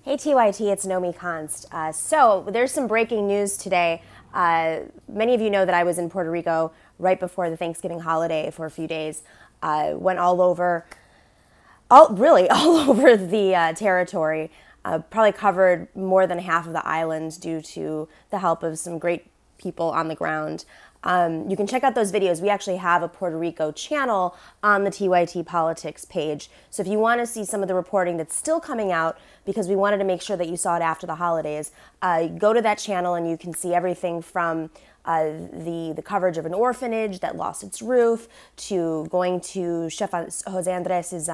Hey TYT, it's Nomi Konst. So there's some breaking news today. Many of you know that I was in Puerto Rico right before the Thanksgiving holiday for a few days. Went all over the territory. Probably covered more than half of the island due to the help of some great people on the ground. You can check out those videos. We actually have a Puerto Rico channel on the TYT Politics page. So if you want to see some of the reporting that's still coming out, because we wanted to make sure that you saw it after the holidays, go to that channel and you can see everything from the coverage of an orphanage that lost its roof to going to Chef Jose Andres's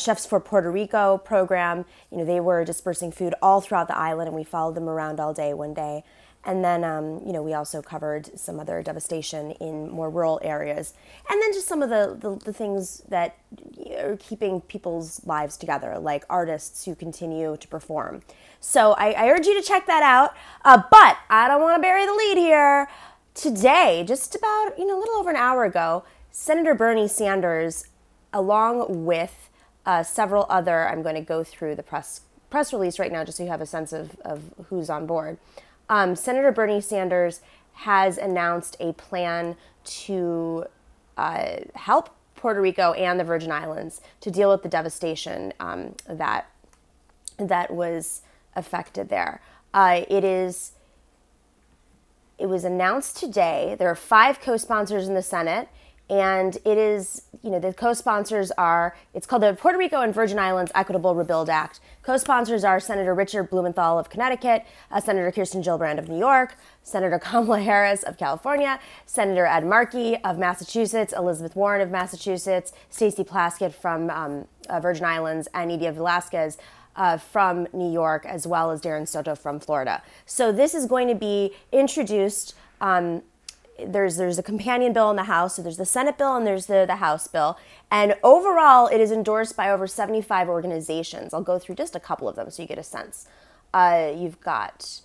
Chefs for Puerto Rico program. You know, they were dispersing food all throughout the island, and we followed them around all day one day. And then, we also covered some other devastation in more rural areas. And then just some of the things that are keeping people's lives together, like artists who continue to perform. So I urge you to check that out. But I don't want to bury the lead here. Today, just about, a little over an hour ago, Senator Bernie Sanders, along with several other, I'm going to go through the press release right now just so you have a sense of who's on board. Senator Bernie Sanders has announced a plan to help Puerto Rico and the Virgin Islands to deal with the devastation that was affected there. It was announced today. There are 5 co-sponsors in the Senate. And it is, the co-sponsors are, it's called the Puerto Rico and Virgin Islands Equitable Rebuild Act. Co-sponsors are Senator Richard Blumenthal of Connecticut, Senator Kirsten Gillibrand of New York, Senator Kamala Harris of California, Senator Ed Markey of Massachusetts, Elizabeth Warren of Massachusetts, Stacey Plaskett from Virgin Islands, and Nydia Velázquez from New York, as well as Darren Soto from Florida. So this is going to be introduced. There's a companion bill in the House, so there's the Senate bill and there's the House bill. And overall, it is endorsed by over 75 organizations. I'll go through just a couple of them so you get a sense. You've got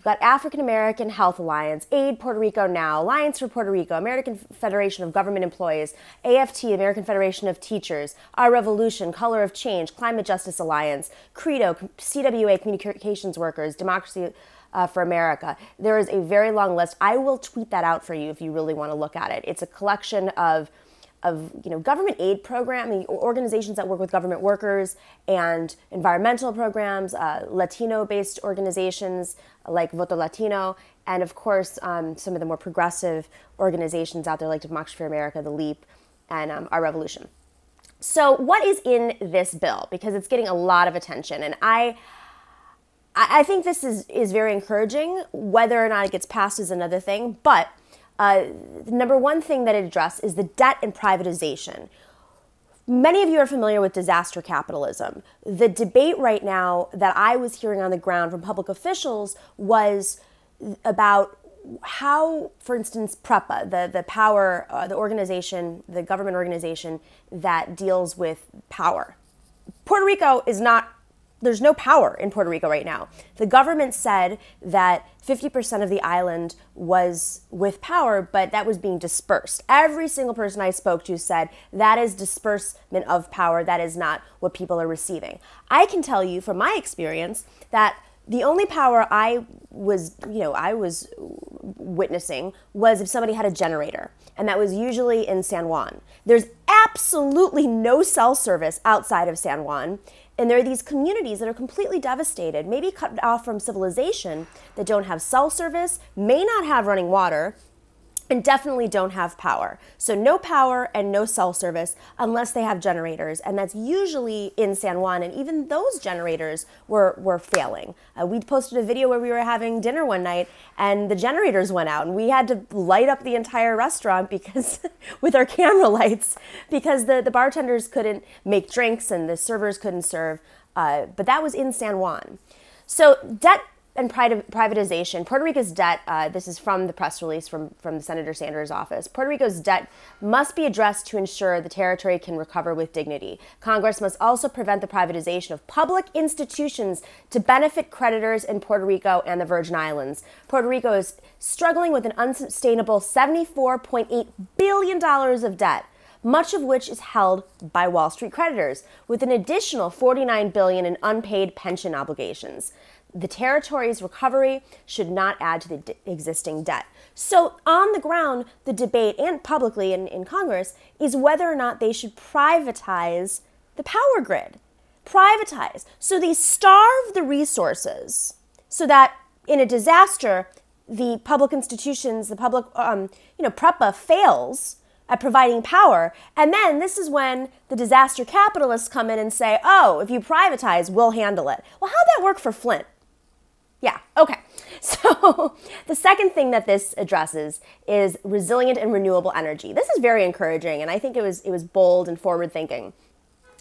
African American Health Alliance, Aid Puerto Rico Now, Alliance for Puerto Rico, American Federation of Government Employees, AFT, American Federation of Teachers, Our Revolution, Color of Change, Climate Justice Alliance, Credo, CWA Communications Workers, Democracy for America. There is a very long list. I will tweet that out for you if you really want to look at it. It's a collection of government aid programs, organizations that work with government workers, and environmental programs, Latino-based organizations like Voto Latino, and of course some of the more progressive organizations out there like Democracy for America, the LEAP, and Our Revolution. So what is in this bill? Because it's getting a lot of attention, and I think this is very encouraging. Whether or not it gets passed is another thing. But the number one thing that it addresses is the debt and privatization. Many of you are familiar with disaster capitalism. The debate right now that I was hearing on the ground from public officials was about how, for instance, PREPA, the organization, the government organization that deals with power. Puerto Rico is not. There's no power in Puerto Rico right now. The government said that 50% of the island was with power, but that was being dispersed. Every single person I spoke to said that is disbursement of power. That is not what people are receiving. I can tell you from my experience that the only power I was witnessing was if somebody had a generator, and that was usually in San Juan. There's absolutely no cell service outside of San Juan. And there are these communities that are completely devastated, maybe cut off from civilization, that don't have cell service, may not have running water, and definitely don't have power. So no power and no cell service unless they have generators. And that's usually in San Juan. And even those generators were failing. We posted a video where we were having dinner one night and the generators went out. And we had to light up the entire restaurant because with our camera lights because the bartenders couldn't make drinks and the servers couldn't serve. But that was in San Juan. So debt and privatization. Puerto Rico's debt, this is from the press release from Senator Sanders' office. Puerto Rico's debt must be addressed to ensure the territory can recover with dignity. Congress must also prevent the privatization of public institutions to benefit creditors in Puerto Rico and the Virgin Islands. Puerto Rico is struggling with an unsustainable $74.8 billion of debt. much of which is held by Wall Street creditors, with an additional $49 billion in unpaid pension obligations. The territory's recovery should not add to the existing debt. So on the ground, the debate, and publicly in Congress, is whether or not they should privatize the power grid. Privatize. So they starve the resources so that in a disaster, the public institutions, the public, PREPA fails at providing power. And then this is when the disaster capitalists come in and say, oh, if you privatize, we'll handle it. Well, how'd that work for Flint? Yeah, okay. So the second thing that this addresses is resilient and renewable energy. This is very encouraging, and I think it was bold and forward-thinking.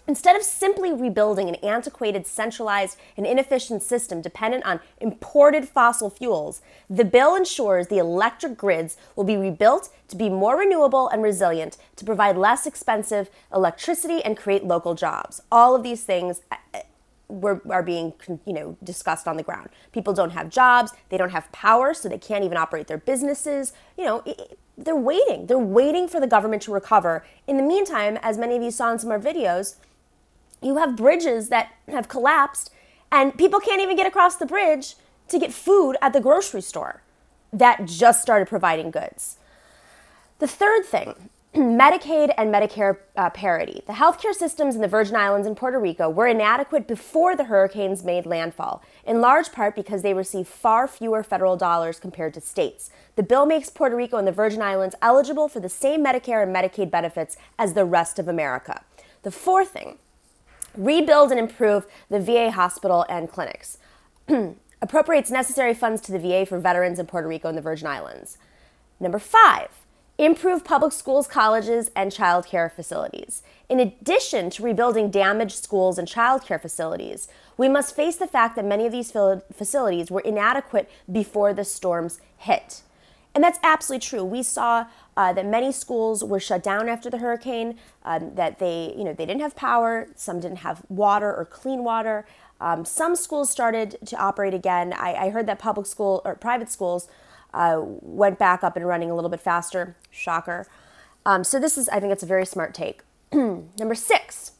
Instead of simply rebuilding an antiquated, centralized, and inefficient system dependent on imported fossil fuels, the bill ensures the electric grids will be rebuilt to be more renewable and resilient, to provide less expensive electricity and create local jobs. All of these things are being discussed on the ground. People don't have jobs, they don't have power, so they can't even operate their businesses. They're waiting. They're waiting for the government to recover. In the meantime, as many of you saw in some of our videos, you have bridges that have collapsed and people can't even get across the bridge to get food at the grocery store that just started providing goods. The third thing, Medicaid and Medicare parity. The healthcare systems in the Virgin Islands and Puerto Rico were inadequate before the hurricanes made landfall, in large part because they receive far fewer federal dollars compared to states. The bill makes Puerto Rico and the Virgin Islands eligible for the same Medicare and Medicaid benefits as the rest of America. The fourth thing, rebuild and improve the VA hospital and clinics. Appropriates necessary funds to the VA for veterans in Puerto Rico and the Virgin Islands. Number 5, improve public schools, colleges, and child care facilities. In addition to rebuilding damaged schools and child care facilities, we must face the fact that many of these facilities were inadequate before the storms hit. And that's absolutely true. We saw that many schools were shut down after the hurricane, that they didn't have power, some didn't have water or clean water. Some schools started to operate again. I heard that public school or private schools went back up and running a little bit faster. Shocker. So I think it's a very smart take. Number 6,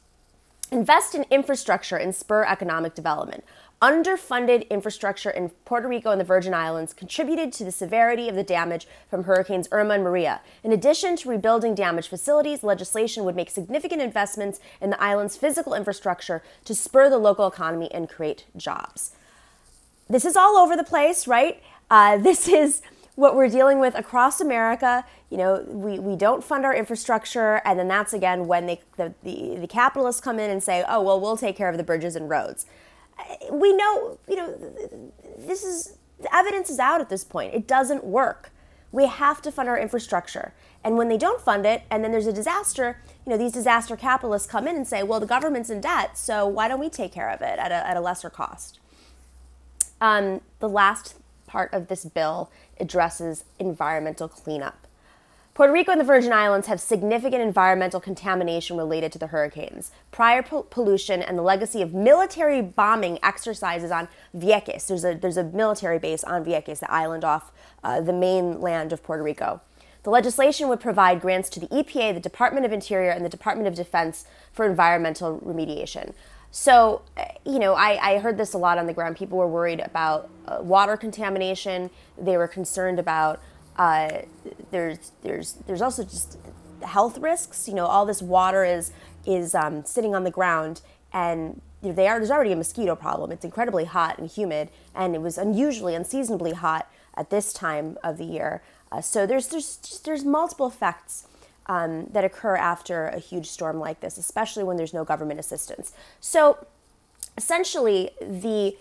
invest in infrastructure and spur economic development. Underfunded infrastructure in Puerto Rico and the Virgin Islands contributed to the severity of the damage from Hurricanes Irma and Maria. In addition to rebuilding damaged facilities, legislation would make significant investments in the island's physical infrastructure to spur the local economy and create jobs. This is all over the place, right? This is what we're dealing with across America. We don't fund our infrastructure, and then that's again when the capitalists come in and say, oh, well, we'll take care of the bridges and roads. We know, the evidence is out at this point. It doesn't work. We have to fund our infrastructure. And when they don't fund it, and then there's a disaster, these disaster capitalists come in and say, well, the government's in debt, so why don't we take care of it at a lesser cost? The last part of this bill addresses environmental cleanup. Puerto Rico and the Virgin Islands have significant environmental contamination related to the hurricanes, prior pollution, and the legacy of military bombing exercises on Vieques. There's a military base on Vieques, the island off the mainland of Puerto Rico. The legislation would provide grants to the EPA, the Department of Interior, and the Department of Defense for environmental remediation. So, I heard this a lot on the ground. People were worried about water contamination. They were concerned about there's also just health risks. All this water is sitting on the ground, and there's already a mosquito problem. It's incredibly hot and humid, and it was unseasonably hot at this time of the year. So there's multiple effects that occur after a huge storm like this, especially when there's no government assistance. So essentially, the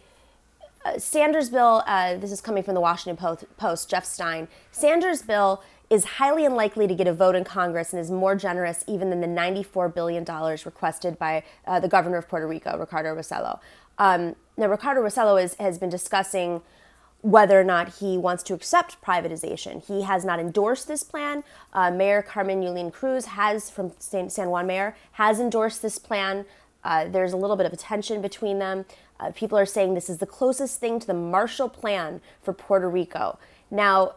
Sanders' bill, this is coming from the Washington Post, Jeff Stein. Sanders' bill is highly unlikely to get a vote in Congress and is more generous even than the $94 billion requested by the governor of Puerto Rico, Ricardo Rossello. Now, Ricardo Rossello has been discussing whether or not he wants to accept privatization. He has not endorsed this plan. Mayor Carmen Yulín Cruz from San Juan Mayor has endorsed this plan. There's a little bit of a tension between them. People are saying this is the closest thing to the Marshall Plan for Puerto Rico. Now,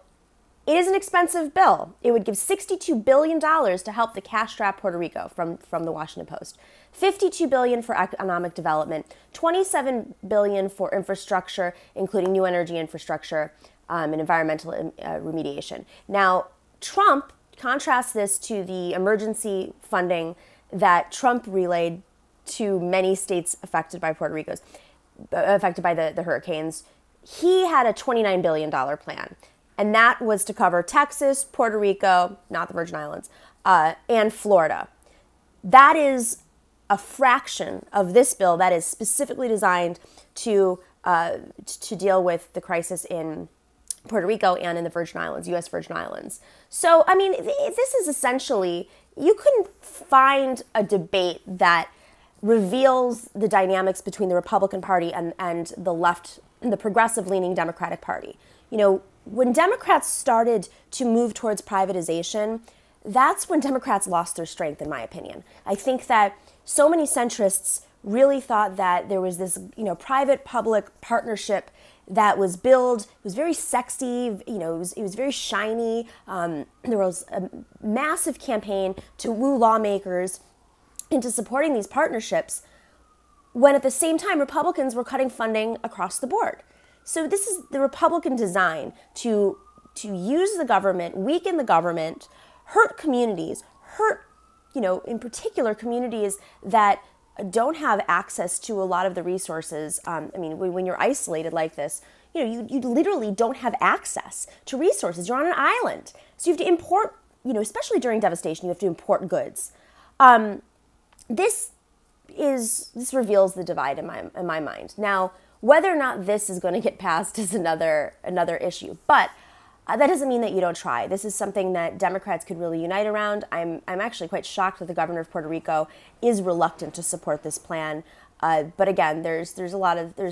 It is an expensive bill. It would give $62 billion to help the cash-strapped Puerto Rico from the Washington Post. $52 billion for economic development, $27 billion for infrastructure, including new energy infrastructure and environmental remediation. Now, Trump contrasts this to the emergency funding that Trump relayed to many states affected by the hurricanes. He had a $29 billion plan. And that was to cover Texas, Puerto Rico, not the Virgin Islands, and Florida. That is a fraction of this bill that is specifically designed to deal with the crisis in Puerto Rico and in the Virgin Islands, U.S. Virgin Islands. So, I mean, this is essentially, you couldn't find a debate that reveals the dynamics between the Republican Party and the left, the progressive-leaning Democratic Party. You know, when Democrats started to move towards privatization, that's when Democrats lost their strength, in my opinion. I think that so many centrists really thought that there was this, private-public partnership that was billed. It was very sexy, it was very shiny. There was a massive campaign to woo lawmakers into supporting these partnerships, when at the same time Republicans were cutting funding across the board. So this is the Republican design to use the government, weaken the government, hurt communities, in particular communities that don't have access to a lot of the resources. When you're isolated like this, you literally don't have access to resources. You're on an island. So you have to import, especially during devastation, you have to import goods. This reveals the divide in my mind. Now, whether or not this is going to get passed is another issue, but that doesn't mean that you don't try. This is something that Democrats could really unite around. I'm actually quite shocked that the governor of Puerto Rico is reluctant to support this plan. But again, there's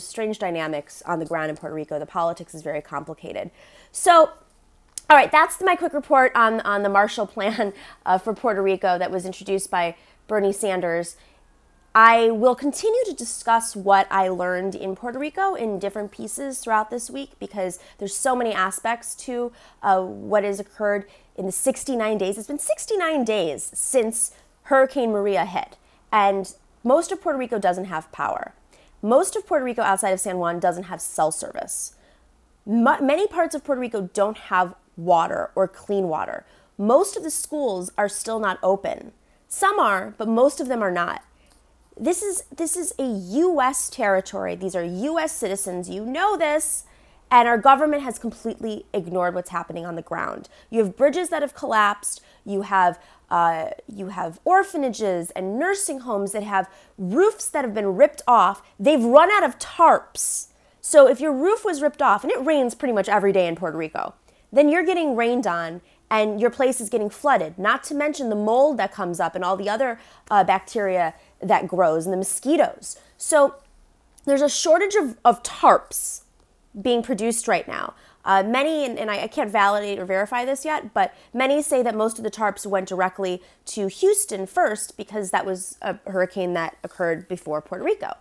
strange dynamics on the ground in Puerto Rico. The politics is very complicated. So, all right, that's my quick report on the Marshall Plan for Puerto Rico that was introduced by Bernie Sanders. I will continue to discuss what I learned in Puerto Rico in different pieces throughout this week, because there's so many aspects to what has occurred in the 69 days. It's been 69 days since Hurricane Maria hit, and most of Puerto Rico doesn't have power. Most of Puerto Rico outside of San Juan doesn't have cell service. Many parts of Puerto Rico don't have water or clean water. Most of the schools are still not open. Some are, but most of them are not. This is a U.S. territory. These are U.S. citizens. You know this. And our government has completely ignored what's happening on the ground. You have bridges that have collapsed. You have orphanages and nursing homes that have roofs that have been ripped off. They've run out of tarps. So if your roof was ripped off, and it rains pretty much every day in Puerto Rico, then you're getting rained on and your place is getting flooded, not to mention the mold that comes up and all the other bacteria that grows and the mosquitoes. So there's a shortage of tarps being produced right now. Many, and I can't validate or verify this yet, but many say that most of the tarps went directly to Houston first because that was a hurricane that occurred before Puerto Rico.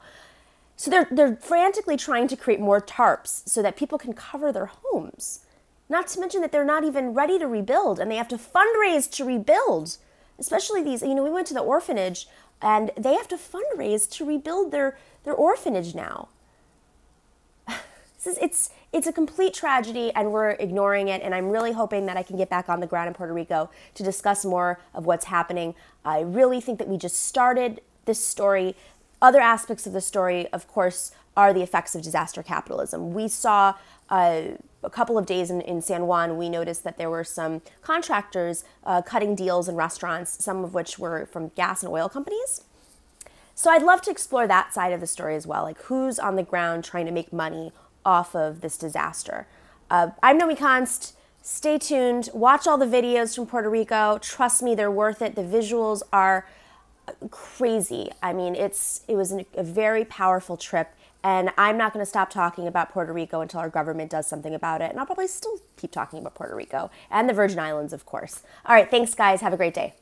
So they're frantically trying to create more tarps so that people can cover their homes. Not to mention that they're not even ready to rebuild and they have to fundraise to rebuild. Especially these, we went to the orphanage and they have to fundraise to rebuild their orphanage now. It's a complete tragedy and we're ignoring it, and I'm really hoping that I can get back on the ground in Puerto Rico to discuss more of what's happening. I really think that we just started this story. Other aspects of the story, of course, are the effects of disaster capitalism. We saw a couple of days in San Juan, we noticed that there were some contractors cutting deals in restaurants, some of which were from gas and oil companies. So I'd love to explore that side of the story as well, like who's on the ground trying to make money off of this disaster. I'm Nomi Const. Stay tuned. Watch all the videos from Puerto Rico. Trust me, they're worth it. The visuals are crazy. I mean, it was a very powerful trip. And I'm not going to stop talking about Puerto Rico until our government does something about it. And I'll probably still keep talking about Puerto Rico and the Virgin Islands, of course. All right, thanks, guys. Have a great day.